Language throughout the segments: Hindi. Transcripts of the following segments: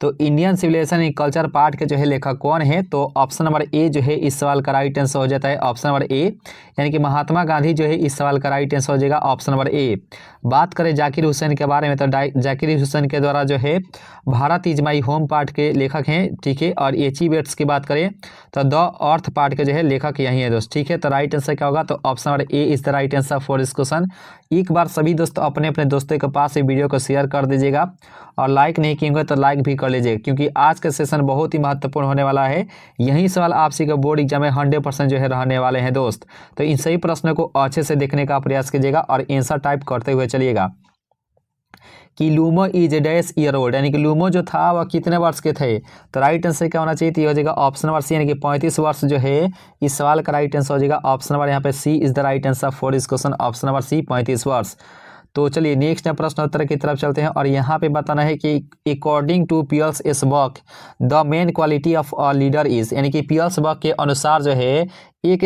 तो Indian civilization in culture part के जो है लेखक कौन है, तो ऑप्शन नंबर ए जो है इस सवाल का राइट आंसर हो जाता है ऑप्शन नंबर ए, यानी कि महात्मा गांधी जो है इस सवाल का राइट आंसर हो जाएगा ऑप्शन नंबर ए। बात करें जाकिर हुसैन के बारे में, तो जाकिर हुसैन के द्वारा जो है Bharat is my home part के लेखक हैं, ठीक है। और एचीवेट्स की बात करें तो द अर्थ पार्ट के जो है लेखक यही है दोस्त, ठीक है। तो राइट आंसर क्या होगा, तो option number A is the right answer for this question. एक बार सभी दोस्त अपने अपने दोस्तों के पास ये वीडियो को शेयर कर दीजिएगा, और लाइक नहीं किए होंगे तो लाइक भी कर लीजिएगा, क्योंकि आज का सेशन बहुत ही महत्वपूर्ण होने वाला है। यही सवाल आपसी का बोर्ड एग्जाम में 100% जो है रहने वाले हैं दोस्त। तो इन सही प्रश्नों को अच्छे से देखने का प्रयास कीजिएगा और आंसर टाइप करते हुए चलिएगा। कि LUMO is dash year old, यानी कि लूमो जो था वह कितने वर्ष के थे, तो राइट आंसर क्या होना चाहिए, तो ये हो जाएगा ऑप्शन नंबर सी, यानी कि 35 वर्ष जो है इस सवाल का राइट आंसर हो जाएगा ऑप्शन नंबर यहाँ पे C is the right answer for this question, option number C 35 वर्ष। तो चलिए नेक्स्ट प्रश्न उत्तर की तरफ चलते हैं, और यहाँ पे बताना है कि according to Pierce Esberg the main quality of a leader is, यानी कि पियर्स बर्ग के अनुसार जो है एक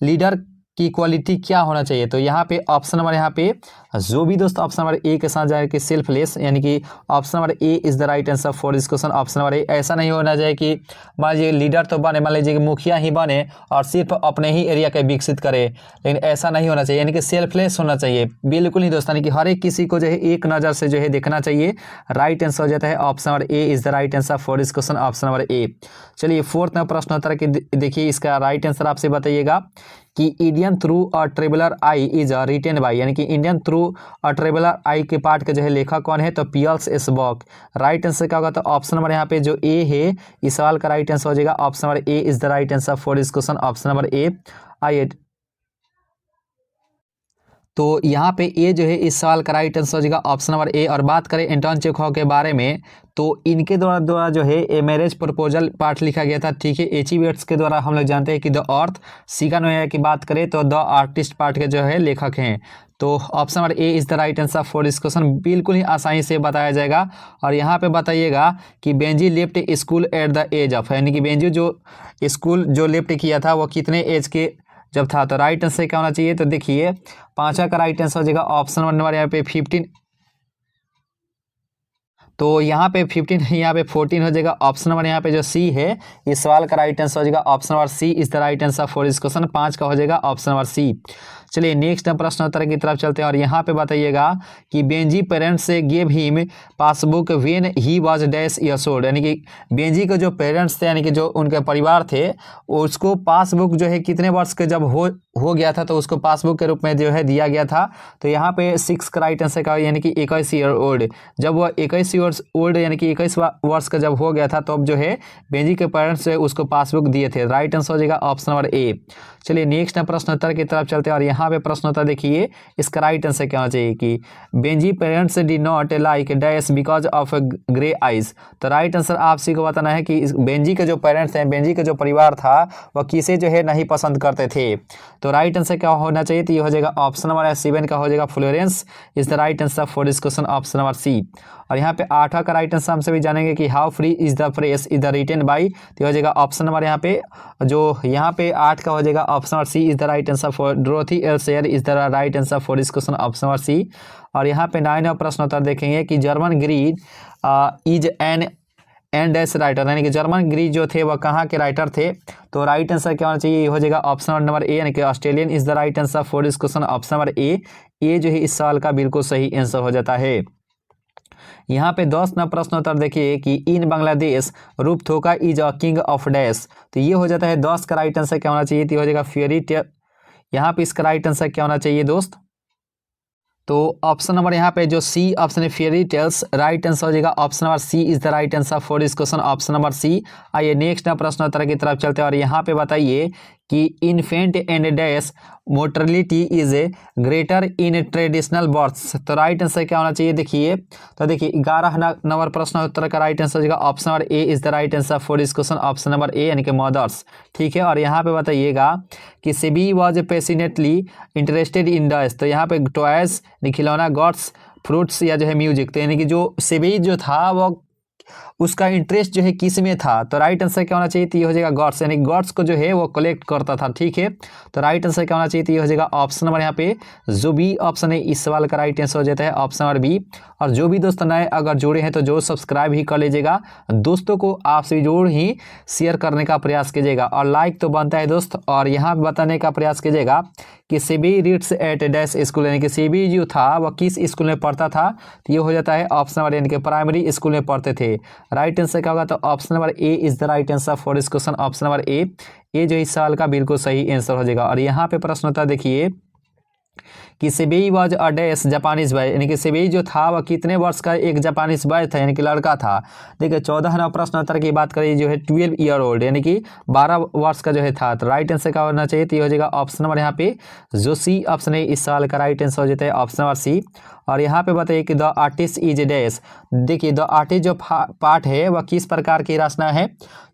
लीडर की क्वालिटी क्या होना चाहिए। तो यहाँ पे ऑप्शन नंबर यहाँ पे जो भी दोस्त ऑप्शन नंबर ए के साथ जाए कि सेल्फलेस, यानी कि option number A is the right answer for this question, option number ए। ऐसा नहीं होना चाहिए कि मान लीजिए लीडर तो बने, मान लीजिए मुखिया ही बने और सिर्फ अपने ही एरिया के विकसित करे, लेकिन ऐसा नहीं होना चाहिए, यानी कि सेल्फलेस होना चाहिए, बिल्कुल नहीं दोस्त, यानी कि हर एक किसी को जो है एक नज़र से जो है देखना चाहिए। राइट आंसर हो जाता है option number A is the right answer for this question, option number ए। चलिए फोर्थ प्रश्न उत्तर की देखिए, इसका राइट आंसर आपसे बताइएगा कि Indian through a traveller I is written by, यानी कि इंडियन थ्रू अ ट्रेवलर आई के पार्ट के जो है लेखक कौन है, तो पियर्स एसबर्ग। राइट आंसर क्या होगा, तो ऑप्शन नंबर यहाँ पे जो ए है इस सवाल का राइट आंसर हो जाएगा option number A is the right answer for this question, option number ए। आइए तो यहाँ पे ए जो है इस सवाल का राइट आंसर हो जाएगा ऑप्शन नंबर ए। और बात करें एंटोन चेखव के बारे में, तो इनके द्वारा जो है ए मैरिज प्रपोजल पार्ट लिखा गया था, ठीक है। एचीवेट्स के द्वारा हम लोग जानते हैं कि द अर्थ। सिगा नोया की बात करें तो द आर्टिस्ट पार्ट के जो है लेखक हैं। तो option number A is the right answer for this question, बिल्कुल ही आसानी से बताया जाएगा। और यहाँ पे बताइएगा कि Benjy left school at the age of, यानी कि बेंजी जो स्कूल जो लेफ्ट किया था वो कितने एज के जब था, तो राइट आंसर क्या होना चाहिए, तो देखिए पांचवा का राइट आंसर हो जाएगा ऑप्शन नंबर यहाँ पे 15, तो यहाँ पे 15 है, यहाँ पे 14 हो जाएगा। ऑप्शन नंबर यहाँ पे जो सी है इस सवाल का राइट आंसर हो जाएगा option number C is the right answer for this question, 5 का हो जाएगा ऑप्शन नंबर सी। चलिए नेक्स्ट प्रश्न उत्तर की तरफ चलते हैं, और यहाँ पे बताइएगा कि बेंजी पेरेंट्स से gave him passbook when he was dash years old, यानी कि बेंजी के जो पेरेंट्स थे, यानी कि जो उनके परिवार थे, उसको पासबुक जो है कितने वर्ष के जब हो गया था तो उसको पासबुक के रूप में जो है दिया गया था। तो यहाँ पे 6 का राइट आंसर का, यानी कि 21 ईयर ओल्ड, जब वह 21 ईयर्स ओल्ड यानी कि 21 वर्ष का जब हो गया था, तो अब जो है बेंजी के पेरेंट्स से उसको पासबुक दिए थे। राइट आंसर हो जाएगा ऑप्शन नंबर ए। चलिए नेक्स्ट प्रश्न उत्तर की तरफ चलते हैं, और यहाँ पे प्रश्न उत्तर देखिए, इसका राइट आंसर क्या होना चाहिए कि Benji parents did not like dash because of grey eyes. तो राइट आंसर आपसी को बताना है कि बेंजी के जो पेरेंट्स हैं, बेंजी के जो परिवार था वह किसे जो है नहीं पसंद करते थे। तो राइट आंसर क्या होना चाहिए, तो ये हो जाएगा ऑप्शन नंबर 7 का हो जाएगा Florence is the right answer for this question, option number C. और यहाँ पे 8वां का राइट आंसर हमसे भी जानेंगे कि how free is the press is the written by, तो हो जाएगा ऑप्शन नंबर यहाँ पे जो यहाँ पे 8 का हो जाएगा option number C is the right answer for Dorothy L Sayers is the right answer for this question, option number C. और यहाँ पे 9वां प्रश्न उत्तर देखेंगे कि Germaine Greer is an dash writer, यानी कि जर्मन ग्रीड जो थे वह कहाँ के राइटर थे। तो राइट आंसर क्या होना चाहिए, ये हो जाएगा ऑप्शन नंबर ए, यानी कि Australian is the right answer for this question, option number A. ये जो है इस सवाल का बिल्कुल सही आंसर हो जाता है। यहाँ पे 10वां प्रश्न उत्तर देखिए कि इन बांग्लादेश रूप थोका is a king of dash, तो ये हो जाता है 10 का राइट आंसर क्या होना चाहिए, तो हो जाएगा फेयरी टेल। यहाँ पे इसका राइट आंसर क्या होना चाहिए दोस्त, तो ऑप्शन नंबर यहाँ पे जो सी ऑप्शन है फेयरी टेल्स, राइट आंसर हो जाएगा option number C is the right answer for this question, option number C. आइए नेक्स्ट प्रश्न उत्तर की तरफ चलते हैं, और यहाँ पे बताइए कि infant and dash mortality is greater in traditional births, तो राइट आंसर क्या होना चाहिए, देखिए तो देखिए 11 नंबर प्रश्न उत्तर का राइट आंसर हो जाएगा option number A is the right answer for this question, option number A, यानी कि मदर्स, ठीक है। और यहाँ पे बताइएगा कि SEBI was passionately interested in dash, तो यहाँ पे टॉयज खिलौना, गॉड्स, फ्रूट्स या जो है म्यूजिक, तो यानी कि जो सेबी जो था वो उसका इंटरेस्ट जो है किस में था, तो राइट आंसर क्या होना चाहिए, तो ये हो जाएगा गॉड्स, यानी गॉड्स को जो है वो कलेक्ट करता था। ठीक है, तो राइट आंसर क्या होना चाहिए, तो ये हो जाएगा ऑप्शन नंबर यहाँ पे जो बी ऑप्शन है इस सवाल का राइट आंसर हो जाता है ऑप्शन नंबर बी। और जो भी दोस्त नए अगर जुड़े हैं तो जो सब्सक्राइब ही कर लीजिएगा, दोस्तों को आपसे जरूर ही शेयर करने का प्रयास कीजिएगा और लाइक तो बनता है दोस्त। और यहाँ बताने का प्रयास कीजिएगा कि CB reads at dash school, यानी कि सीबी जो था वह किस स्कूल में पढ़ता था, तो ये हो जाता है ऑप्शन नंबर, यानी कि प्राइमरी स्कूल में पढ़ते थे। राइट आंसर क्या होगा, तो option number A is the right answer for this question, option number A ये जो इस सवाल का बिल्कुल सही आंसर हो जाएगा। और यहाँ पे प्रश्न होता है देखिए कि सेबेई was a dash Japanese boy, यानी कि सेबेई जो था वह कितने वर्ष का एक जापानीज बॉय था, यानी कि लड़का था। देखिए 14 नंबर प्रश्न उत्तर की बात करें जो है 12 ईयर ओल्ड, यानी कि 12 वर्ष का जो है था। तो राइट आंसर क्या होना चाहिए, तो ये हो जाएगा ऑप्शन नंबर यहाँ पे जो सी ऑप्शन है इस सवाल का राइट आंसर हो जाता है ऑप्शन नंबर सी। और यहाँ पे बताइए कि द आर्टिस्ट इज डैश, देखिए द आर्टिस्ट जो पार्ट है वह किस प्रकार की रचना है,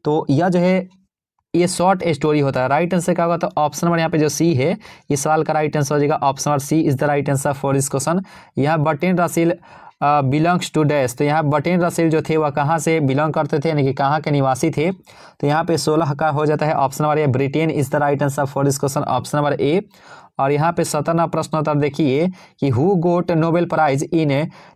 तो यह जो है ये शॉर्ट स्टोरी होता है। राइट आंसर क्या होगा, तो ऑप्शन नंबर यहाँ पे जो सी है इस सवाल का राइट आंसर हो जाएगा option number C is the right answer for this question. यहाँ Bertrand Russell belongs to dash, तो यहाँ बर्ट्रैंड रसेल जो थे वह कहाँ से बिलोंग करते थे, यानी कि कहाँ के निवासी थे, तो यहाँ पे 16 का हो जाता है option number A, Britain is the right answer for this question option number A. और यहाँ पे 17वां प्रश्न उत्तर देखिए कि who got Nobel prize in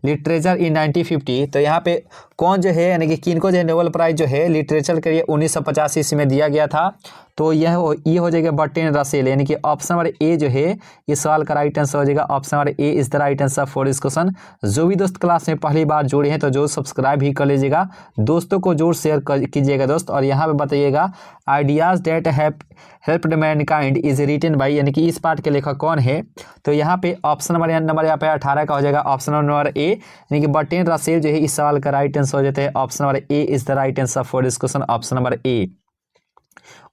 literature in 1950, तो यहाँ पे कौन जो है, यानी कि किनको जो है नोबेल प्राइज जो है लिटरेचर के लिए 1985 ईस्वी में दिया गया था, तो ये हो जाएगा बर्ट्रैंड रसेल, यानी कि ऑप्शन नंबर ए जो है इस सवाल का राइट आंसर हो जाएगा option number A is the right answer for this question. जो भी दोस्त क्लास में पहली बार जुड़े हैं तो जो सब्सक्राइब ही कर लीजिएगा, दोस्तों को जरूर शेयर कीजिएगा दोस्त। और यहाँ पे बताइएगा ideas that have helped mankind is written by, यानी कि इस पार्ट के लेखक कौन है, तो यहाँ पे ऑप्शन नंबर यहाँ पे 18 का हो जाएगा ऑप्शन नंबर ए, यानी कि बर्ट्रैंड रसेल जो है इस सवाल का राइट आंसर हो जाता है option number A is the right answer for this question option number A.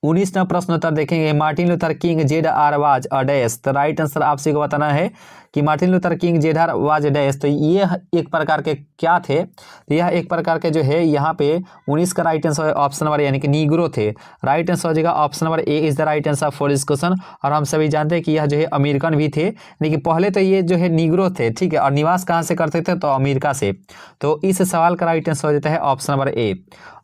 19वां प्रश्न उत्तर देखेंगे Martin Luther King Z R was a dash, तो राइट आंसर आपसे को बताना है कि Martin Luther King Z R was dash, तो ये एक प्रकार के क्या थे, तो यह एक प्रकार के जो है यहाँ पे 19 का राइट आंसर ऑप्शन नंबर यानी कि नीग्रो थे। राइट आंसर हो जाएगा option number A is the right answer for this question. और हम सभी जानते हैं कि यह जो है अमेरिकन भी थे, लेकिन पहले तो ये जो है नीग्रो थे, ठीक है, और निवास कहाँ से करते थे, तो अमेरिका से। तो इस सवाल का राइट आंसर हो जाता है ऑप्शन नंबर ए।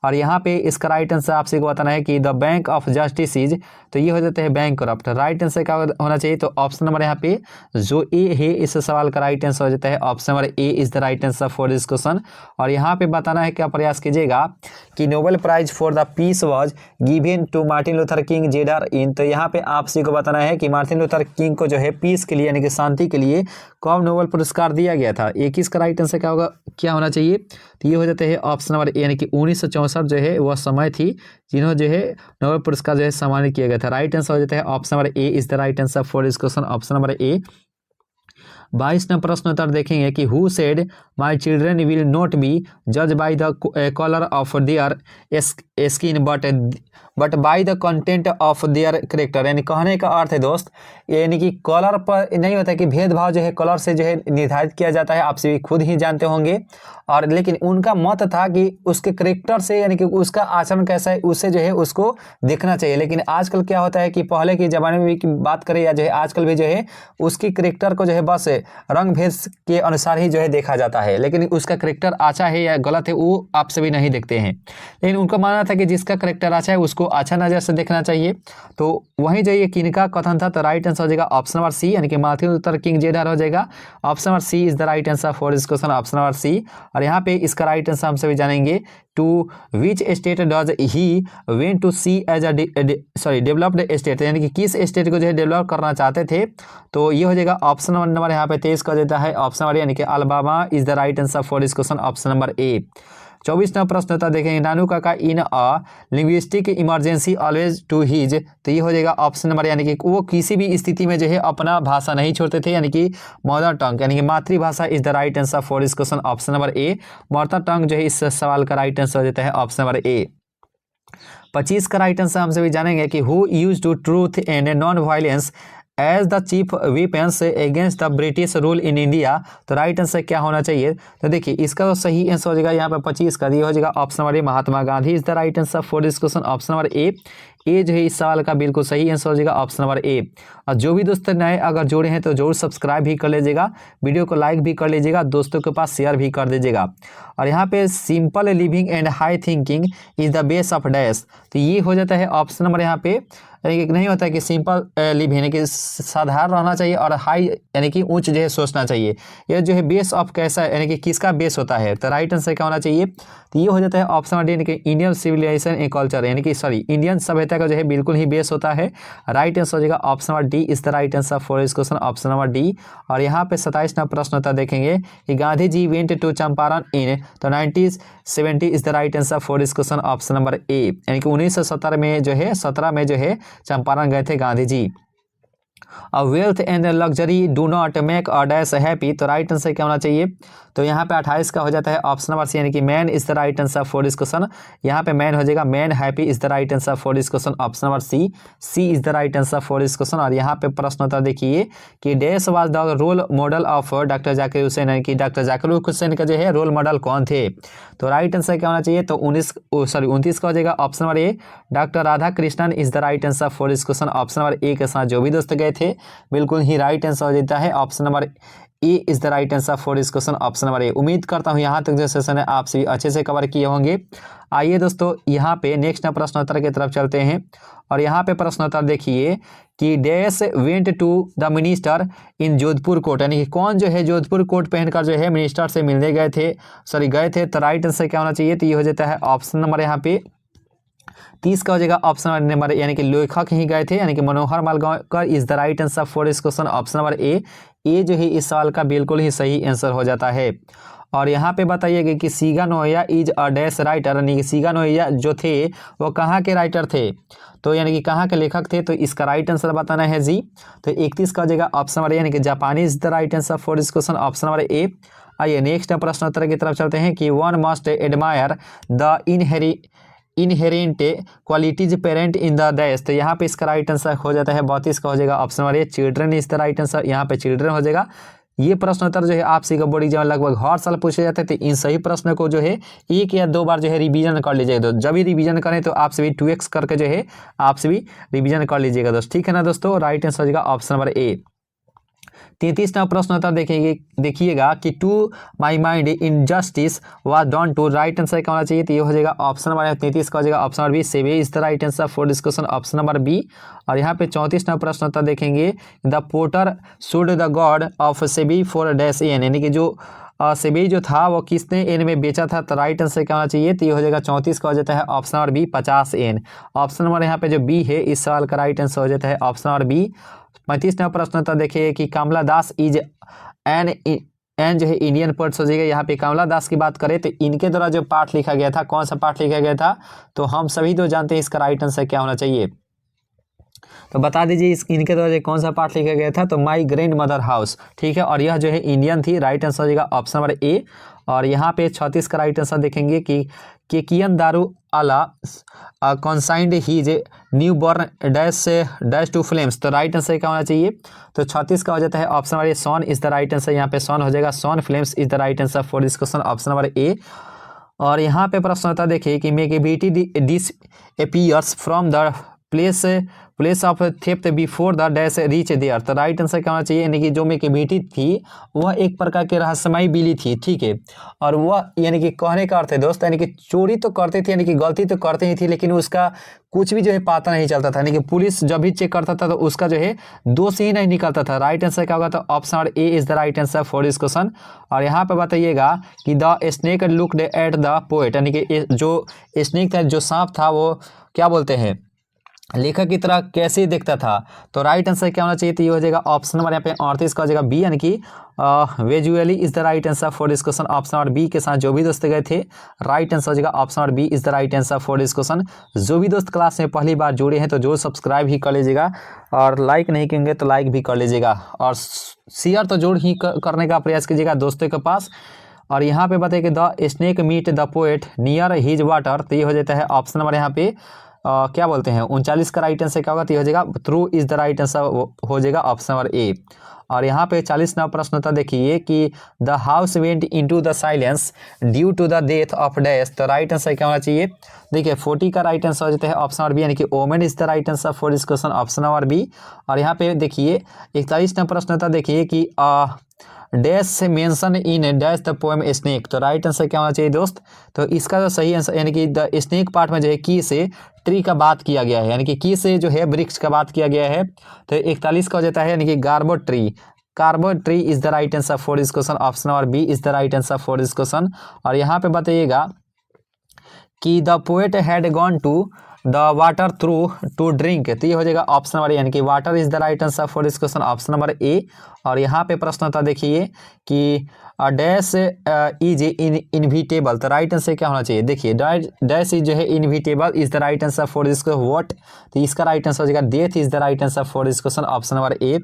और यहाँ पे इसका राइट आंसर आपसे को बताना है कि the bank of justice is, तो ये हो जाता है बैंक करप्ट। राइट आंसर क्या होना चाहिए, तो ऑप्शन नंबर यहाँ पे जो ए है इस सवाल का राइट आंसर हो जाता है option number A is the right answer for this question. और यहाँ पे बताना है क्या प्रयास कीजिएगा कि Nobel prize for the peace was given to Martin Luther King जेडर इन, तो यहाँ पे आपसे को बताना है कि मार्टिन लूथर किंग को जो है पीस के लिए यानी कि शांति के लिए कब नोबेल पुरस्कार दिया गया था। 21 का राइट आंसर क्या होगा, क्या होना चाहिए, तो ये हो जाता है ऑप्शन नंबर ए, यानी कि 1964 जो है वह समय थी जिन्होंने जो है नोबेल पुरस्कार जो है सम्मानित किया गया था। राइट आंसर हो जाता है option number A is the right answer for this question option number A. 22 नंबर प्रश्न उत्तर देखेंगे कि who said my children will not be जज by the colour of their skin but by the content of their character, यानी कहने का अर्थ है दोस्त, यानी कि कलर पर नहीं होता कि भेदभाव जो है कलर से जो है निर्धारित किया जाता है, आप सभी खुद ही जानते होंगे। और लेकिन उनका मत था कि उसके करेक्टर से यानी कि उसका आचरण कैसा है उससे जो है उसको देखना चाहिए। लेकिन आजकल क्या होता है कि पहले के ज़माने में भी बात करें या जो है आजकल भी जो है उसकी करेक्टर को जो है बस रंग भेद के अनुसार ही जो है देखा जाता है, लेकिन उसका करेक्टर अच्छा है या गलत है वो आप सभी नहीं देखते हैं। लेकिन उनको मानना था कि जिसका करेक्टर अच्छा है उसको अच्छा नज़र से देखना चाहिए। तो वहीं जो ये किनका कथन था, तो राइट आंसर हो जाएगा ऑप्शन नंबर सी, यानी कि मार्टिन लूथर किंग जेडर हो जाएगा option number C is the right answer for this question option number C. और यहाँ पे इसका राइट आंसर हम सभी जानेंगे to which state does he went to see as developed state, यानी कि किस स्टेट को जो है डेवलप करना चाहते थे। तो ये हो जाएगा ऑप्शन नंबर यहाँ पे 23 का देता है ऑप्शन नंबर यानी कि Alabama is the right answer for this question option number A. 24वां प्रश्न होता देखेंगे नानू काका in a linguistic emergency always to his, तो ये हो जाएगा ऑप्शन नंबर यानी कि वो किसी भी स्थिति में जो है अपना भाषा नहीं छोड़ते थे, यानी कि मदर टंग यानी कि मातृभाषा is the right answer for this question option number A. Mother tongue जो है इस सवाल का राइट आंसर हो जाता है ऑप्शन नंबर ए। 25 का राइट आंसर हम सभी जानेंगे कि who use to truth and non violence as the chief weapons against the British rule in India, तो राइट आंसर क्या होना चाहिए, तो देखिए इसका तो सही आंसर हो जाएगा यहाँ पर 25 का, ये हो जाएगा option number A Mahatma Gandhi is the right answer for this question option number A. A जो है इस सवाल का बिल्कुल सही आंसर हो जाएगा ऑप्शन नंबर ए। और जो भी दोस्त नए अगर जोड़े हैं तो जरूर सब्सक्राइब भी कर लीजिएगा, वीडियो को लाइक भी कर लीजिएगा, दोस्तों के पास शेयर भी कर दीजिएगा। और यहाँ पे simple living and high thinking is the base of dash, तो ये हो जाता है ऑप्शन नंबर यहाँ पे। नहीं होता है कि सिंपल लिव यानी कि साधारण रहना चाहिए और हाई यानी कि उच्च जो है सोचना चाहिए। ये जो है बेस ऑफ कैसा यानी कि किसका बेस होता है, तो राइट आंसर क्या होना चाहिए, तो ये हो जाता है ऑप्शन नंबर डी यानी कि इंडियन सिविलाइजेशन एंड कल्चर यानी कि सॉरी इंडियन सभ्यता का जो है बिल्कुल ही बेस होता है। राइट आंसर हो जाएगा option number D is the right answer for this question, option number D. और यहाँ पे 27 नंबर प्रश्न होता देखेंगे कि गांधी जी वेंट टू चंपारण इन तो 1970 is the right answer for this question, option number A. यानी कि 1917 में जो है 17 में जो है चंपारण गए थे Gandhi ji. Wealth and luxury do not make a dash happy, तो राइट आंसर क्या होना चाहिए, तो यहाँ पे 28 का हो जाता है ऑप्शन नंबर सी यानी कि man is the right answer for this question. यहाँ पे मैन हो जाएगा man happy is the right answer for this question, option number C, C is the right answer for this question. और यहाँ पे प्रश्न होता देखिए कि dash was the role model of doctor Zakir Hussain, यानी कि डॉक्टर जाकिर हुसैन का जो है रोल मॉडल कौन थे, तो राइट आंसर क्या होना चाहिए, तो 29 का हो जाएगा option number A, doctor Radha Krishnan is the right answer for this question, option number ए के साथ जो भी दोस्त गए थे बिल्कुल ही राइट आंसर हो जाता है option number A is the right answer for this question, option number ए। उम्मीद करता हूं यहाँ तक जो सेशन है आप सभी अच्छे से कवर किए होंगे। आइए दोस्तों यहाँ पे नेक्स्ट प्रश्नोत्तर की तरफ चलते हैं। और यहाँ पे प्रश्नोत्तर देखिए कि dash went to the minister in Jodhpur court, यानी कि कौन जो है जोधपुर कोर्ट पहनकर जो है मिनिस्टर से मिलने गए थे, तो राइट आंसर क्या होना चाहिए, तो ये हो जाता है ऑप्शन नंबर यहाँ पे 30 का हो जाएगा ऑप्शन नंबर यानी कि लेखक ही गए थे, यानी कि Manohar Malgonkar is the right answer for this question, option number A. ये जो है इस सवाल का बिल्कुल ही सही आंसर हो जाता है। और यहाँ पे बताइएगा कि सीगा Noah is a dash writer, यानी कि सीगा नोया जो थे वो कहाँ के राइटर थे, तो यानी कि कहाँ के लेखक थे, तो इसका राइट आंसर बताना है जी। तो 31 का हो जाएगा ऑप्शन नंबर यानी कि जापानी is the right answer for this question, option number ए। आइए नेक्स्ट प्रश्नोत्तर की तरफ चलते हैं कि one must admire the inherent qualities parent in the dash, तो यहाँ पे इसका राइट आंसर हो जाता है 32 का हो जाएगा option number A, children is the right answer, यहाँ पे चिल्ड्रन हो जाएगा। ये प्रश्नोत्तर जो है आपसे का बोर्ड एग्जाम लगभग हर साल पूछे जाते हैं, तो इन सही प्रश्नों को जो है 1 या 2 बार जो है रिवीजन कर लीजिएगा। तो जब भी रिवीजन करें तो आप सभी 2x करके जो है आप सभी रिवीजन कर लीजिएगा दोस्त, ठीक है ना दोस्तों। राइट आंसर हो जाएगा ऑप्शन नंबर ए। 33 प्रश्न होता देखिएगा कि to my mind injustice was done to, right answer क्या होना चाहिए, तो ये हो जाएगा ऑप्शन नंबर 33 का हो जाएगा ऑप्शन नंबर बी, सेवे is the right answer for this question, option number B. और यहाँ पे 34 प्रश्न होता देखेंगे the porter should the god of सेबी फॉर डैश एन, यानी कि जो सेबी जो था वो किसने एन में बेचा था, तो राइट आंसर क्या होना चाहिए, तो ये हो जाएगा 34 का हो जाता है ऑप्शन नंबर बी 50 एन, ऑप्शन नंबर यहाँ पे जो बी है इस सवाल का राइट आंसर हो जाता है ऑप्शन नंबर बी। 35 प्रश्न था देखिए कि कमला दास इज एन जो है इंडियन पोएट हो जाएगा। यहाँ पे कमला दास की बात करें तो इनके द्वारा जो पाठ लिखा गया था, कौन सा पाठ लिखा गया था, तो हम सभी तो जानते हैं इसका राइट आंसर क्या होना चाहिए, तो बता दीजिए इनके द्वारा कौन सा पाठ लिखा गया था, तो माई ग्रैंड मदर हाउस, ठीक है। और यह जो है इंडियन थी, राइट आंसर हो जाएगा ऑप्शन नंबर ए। और यहाँ पे 36 का राइट आंसर देखेंगे कि केकियन दारू अला consigned his new born dash to flames, तो राइट आंसर क्या होना चाहिए, तो 36 का हो जाता है option number A, son is the right answer, यहाँ पे सॉन हो जाएगा, son flames is the right answer for this question, option number A. और यहाँ पे प्रश्न होता देखिए कि Macavity disappears from the place of theft before the dash reach there, तो राइट आंसर क्या होना चाहिए, यानी कि जो मेकेबिटी थी वह एक प्रकार की रहस्यमयी बिल्ली थी, ठीक है। और वह यानी कि कहने का अर्थ है दोस्त, यानी कि चोरी तो करते थे, यानी कि गलती तो करते ही थी, लेकिन उसका कुछ भी जो है पता नहीं चलता था, यानी कि पुलिस जब भी चेक करता था तो उसका जो है दोष ही नहीं निकलता था। राइट आंसर क्या होगा, तो option number A is the right answer for this question. और यहाँ पे बताइएगा कि the snake looked at the poet, यानी कि जो स्नेक था, जो सांप था, वो क्या बोलते हैं, लेखक की तरह कैसे दिखता था, तो राइट आंसर क्या होना चाहिए, तो ये हो जाएगा ऑप्शन नंबर यहाँ पे 38 का हो जाएगा बी, यानी कि visually is the right answer for this question, option number B के साथ जो भी दोस्त गए थे राइट आंसर हो जाएगा option number B is the right answer for this question. जो भी दोस्त क्लास में पहली बार जुड़े हैं तो जो सब्सक्राइब ही कर लीजिएगा, और लाइक नहीं करेंगे तो लाइक भी कर लीजिएगा, और शेयर तो जोड़ ही करने का प्रयास कीजिएगा दोस्तों के पास। और यहाँ पे बताइए कि the snake meet the poet near his water, तो ये हो जाता है ऑप्शन नंबर यहाँ पे क्या बोलते हैं 39 का राइट आंसर क्या होगा, तो ये हो जाएगा through is the right answer, हो जाएगा ऑप्शन नंबर ए। और यहाँ पे 40 नंबर प्रश्न होता देखिए कि the house went into the silence due to the death of dash, तो राइट आंसर क्या होना चाहिए। देखिए 40 का राइट आंसर हो जाता है ऑप्शन नंबर बी, यानी कि omen is the right answer for this question, option number B. और यहाँ पे देखिए 41 नंबर प्रश्न होता देखिए कि डैश से mention in dash the poem snake, तो राइट आंसर क्या होना चाहिए दोस्त। तो इसका जो सही आंसर यानी कि द स्नेक पार्ट में जो है की से ट्री का बात किया गया है, यानी कि की से जो है वृक्ष का बात किया गया है। तो 41 का हो जाता है यानी कि garbo tree, carbo tree is the right answer for this question, option number B is the right answer for this question. और यहाँ पे बताइएगा कि the poet had gone to the water through to drink, तो ये हो जाएगा ऑप्शन नंबर ए, यानी कि water is the right answer for this question, option number A. और यहाँ पे प्रश्न होता देखिए कि डैश इज इनविटेबल, तो राइट आंसर क्या होना चाहिए। देखिए डैश इज जो है inevitable is the right answer for this what, तो इसका राइट आंसर हो जाएगा death is the right answer for this question, option number A.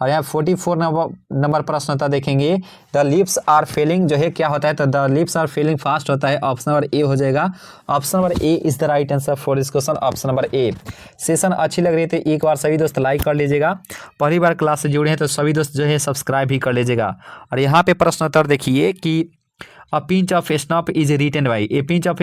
और यहाँ 44 नंबर प्रश्न होता देखेंगे द लिप्स आर फेलिंग जो है क्या होता है, तो the lips are failing fast होता है, ऑप्शन नंबर ए हो जाएगा, option number A is the right answer for this question, option number A. Session अच्छी लग रही थी एक बार सभी दोस्त लाइक कर लीजिएगा, पहली बार क्लास से जुड़े हैं तो सभी दोस्त जो है सब्सक्राइब भी कर लीजिएगा। और यहाँ पे प्रश्न उत्तर देखिए कि a pinch of snuff is written by, A pinch of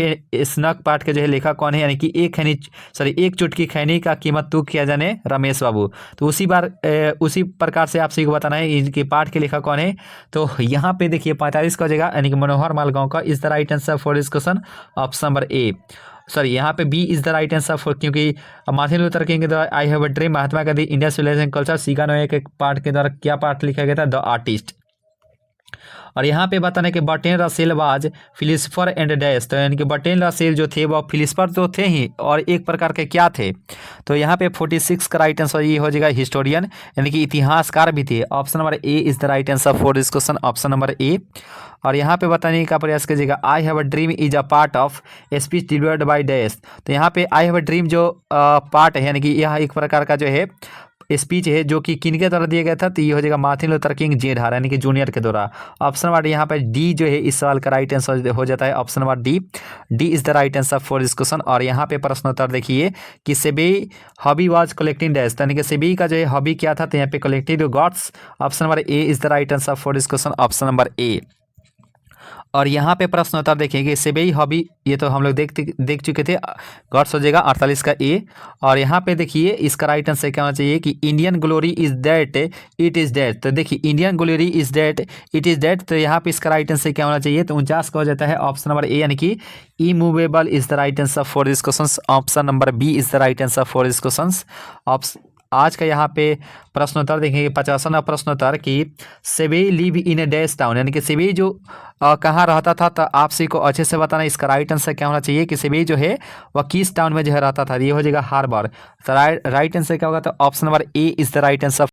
snuff part के जो है लेखक कौन है, यानी कि एक चुटकी खैनी का कीमत तू किया जाने रमेश बाबू। तो उसी प्रकार से आप सभी को बताना है इनके पार्ट के लेखक कौन है। तो यहाँ पे देखिए 45 का हो जाएगा, यानी कि Manohar Malgonkar is the right answer for this question, option number A. Sorry यहाँ पे B is the right answer for, क्योंकि मार्टिन लूथर किंग के द्वारा I have a dream, Mahatma Gandhi India civilization culture, सिगा नोए के पार्ट के द्वारा क्या पार्ट लिखा गया था, द आर्टिस्ट। और यहाँ पे बताने कि Bertrand Russell was philosopher and dash, तो यानी कि बर्टन रसेल जो थे वो फिलिस्फर तो थे ही और एक प्रकार के क्या थे। तो यहाँ पे 46 का राइट आंसर ये हो जाएगा हिस्टोरियन, यानी कि इतिहासकार भी थे, option number A is the right answer for this question, option number A. और यहाँ पे बताने का प्रयास कीजिएगा आई have a dream is a part of speech delivered by dash, तो यहाँ पे आई हैव अ ड्रीम जो पार्ट है यानी कि यह एक प्रकार का जो है स्पीच है जो कि किनके द्वारा दिया गया था, तो ये हो जाएगा मार्टिन लूथर किंग जेनर यानी कि जूनियर के द्वारा, ऑप्शन नंबर यहाँ पे डी जो है इस सवाल का राइट आंसर हो जाता है, option number D is the right answer for this question. और यहाँ पे प्रश्न उत्तर देखिए कि SEBI hobby was collecting dash, यानी कि सेबी का जो है हॉबी क्या था, तो यहाँ पे collecting gods, option number A is the right answer for this question, option number A. और यहाँ पे प्रश्न उत्तर देखेंगे सेबेई हॉबी, ये तो हम लोग देख चुके थे, गॉड्स हो जाएगा 48 का ए। और यहाँ पे देखिए इसका राइट आंसर क्या होना चाहिए कि Indian glory is that it is that, तो देखिए Indian glory is that it is that, तो यहाँ पे इसका राइट आंसर क्या होना चाहिए, तो 49 का हो जाता है ऑप्शन नंबर ए, यानी कि immovable is the right answer for this question, option number B is the right answer for this question. आज का यहाँ पे प्रश्नोत्तर देखेंगे 50वां प्रश्नोत्तर कि सेबेई live in a dash town, यानी कि सेबेई जो कहाँ रहता था, तो आप सभी को अच्छे से बताना इसका राइट आंसर क्या होना चाहिए कि सेबेई जो है वह किस टाउन में जो है रहता था, ये हो जाएगा हार्बर। तो राइट आंसर क्या होगा, तो option number A is the right answer.